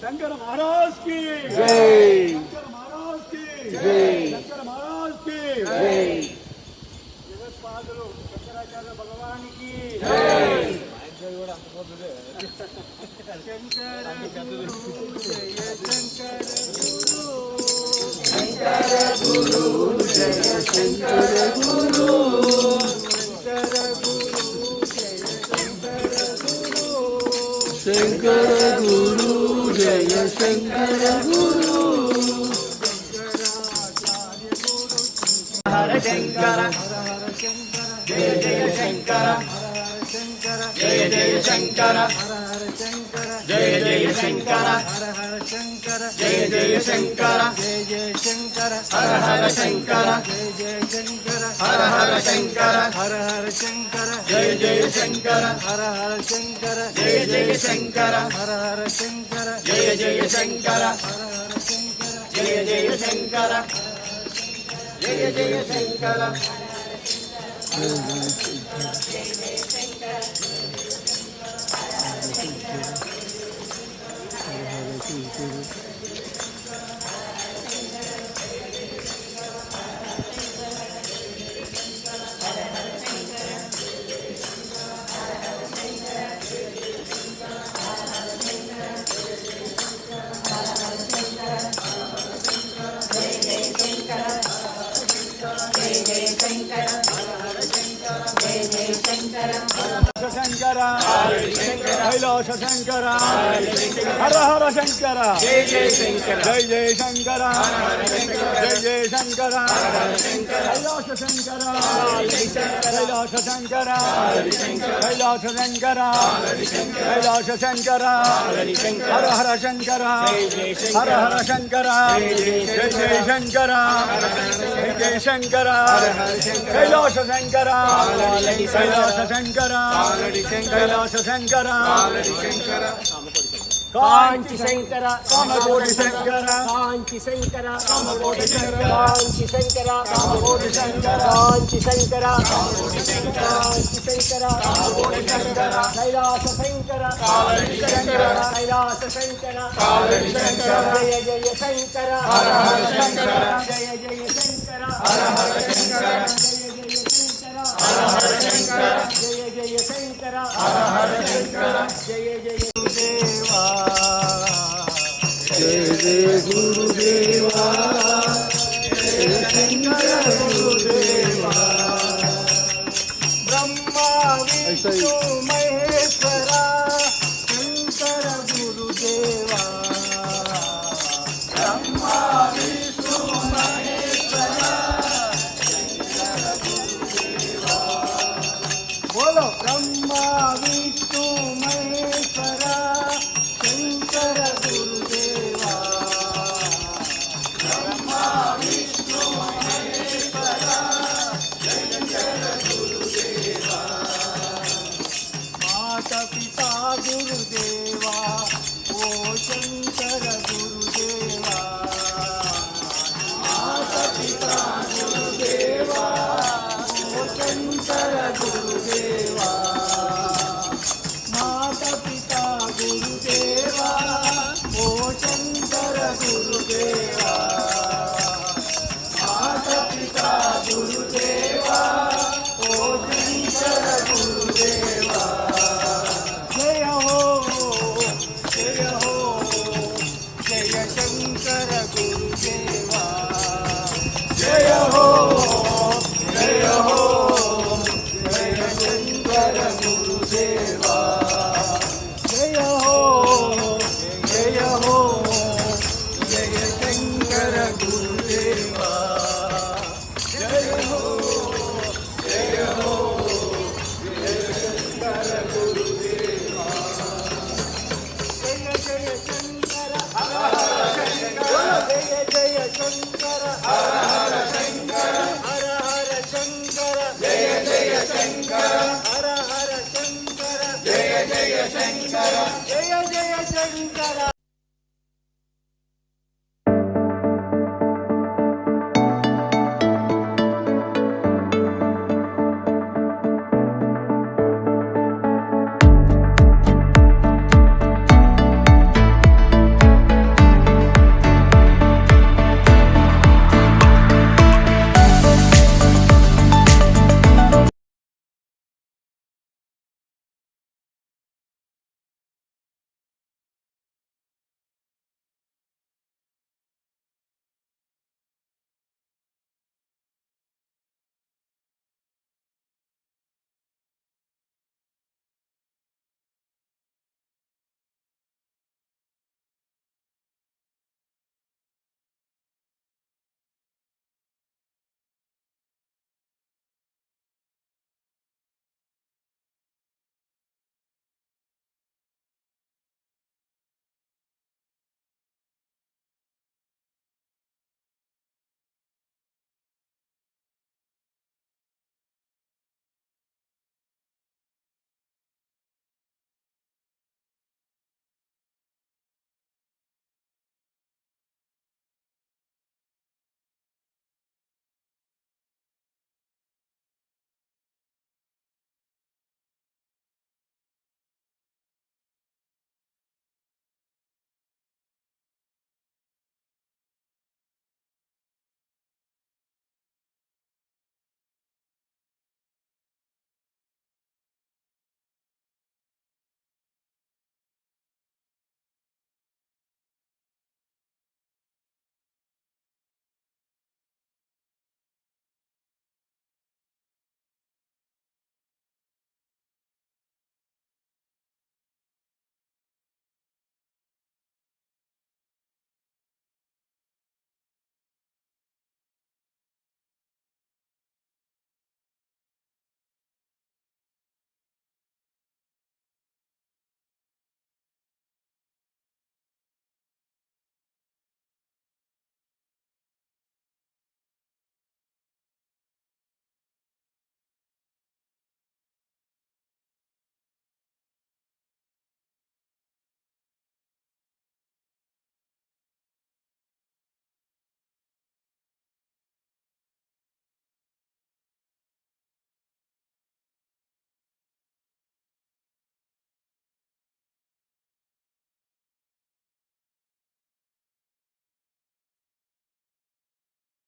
शंकर महाराज की जय, शंकर महाराज की जय, शंकर महाराज की जय, जगत्पादुलु शंकराचार्य भगवान की जय। शंकर गुरु जय शंकर गुरु शंकर गुरु जय शंकर गुरु हर शंकर जय जय शंकर जय जय शंकर जय जय शंकर जय जय शंकर हर हर शंकर हर हर शंकर जय जय शंकर जय जय शंकर जय जय शंकर जय जय शंकर जय जय शंकर शंकर कैलाश शंकर हर हर शंकर जय जय शंकर जय जय शंकर जय जय शंकर कैलाश शंकर कैलाश शंकर कैलाश शंकर कैलाश शंकर हर हर शंकर हर हर शंकर जय जय शंकर जय जय शंकर कैलाश शंकर कैलाश शंकर कैलाश शंकर कांची शंकर कामकोटि शंकर कांची शंकर कामकोटि शंकर कांची शंकर कामकोटि शंकर कांची शंकर कामकोटि शंकर कांची शंकर कामकोटि शंकर कैलाश शंकर कालि शंकर कैलाश शंकर कालि शंकर जय जय शंकर हर हर शंकर जय जय शंकर हर हर शंकर हर हर शंकर जय जय शंकर हर हर शंकर जय जय देवा जय जय गुरुदेवा जय शंकर गुरुदेवा ब्रह्मा विष्णु महेश्वरा शंकर गुरुदेवा ब्रह्मा विष्णु महेश्वरा बोलो ब्रह्मा विष्णु महेश्वरा शंकर गुरुदेवा ಗುರುದೇವ ಓ ಶಂಕರ ಗುರುದೇವ ಮಾತಾ ಪಿತಾ ಗುರುದೇವ ಓ ಶಂಕರ ಗುರುದೇವ ಮಾತಾ ಪಿತಾ ಗುರುದೇವ ಓ ಶಂಕರ ಗುರುದೇವ ಮಾತಾ ಪಿತಾ ಗುರುದೇವ ಓ ಶಂಕರ ಗುರುದೇವ ಜಯ ಹೋ ಜಯ ಹೋ ಜಯ ಶಂಕರ ಗುರುದೇವ ಜಯ ಹೋ ಜಯ ಹೋ ಜಯ ಶಂಕರ ಗುರುದೇವ ಜಯ ಹೋ ಜಯ ಹೋ ಜಯ ಶಂಕರ ಗುರುದೇವ ಜಯ ಹೋ ಜಯ ಹೋ ಶಂಕರ ಗುರುದೇವ ಜಯ ಜಯ ಶಂಕರ ಹರ ಹರ ಶಂಕರ ಜಯ ಜಯ ಶಂಕರ ಹರ ಹರ ಶಂಕರ ಹರ ಹರ ಶಂಕರ ಜಯ ಜಯ ಶಂಕರ ಹರ ಹರ ಶಂಕರ ಜಯ ಜಯ ಶಂಕರ ಜಯ ಜಯ ಶಂಕರ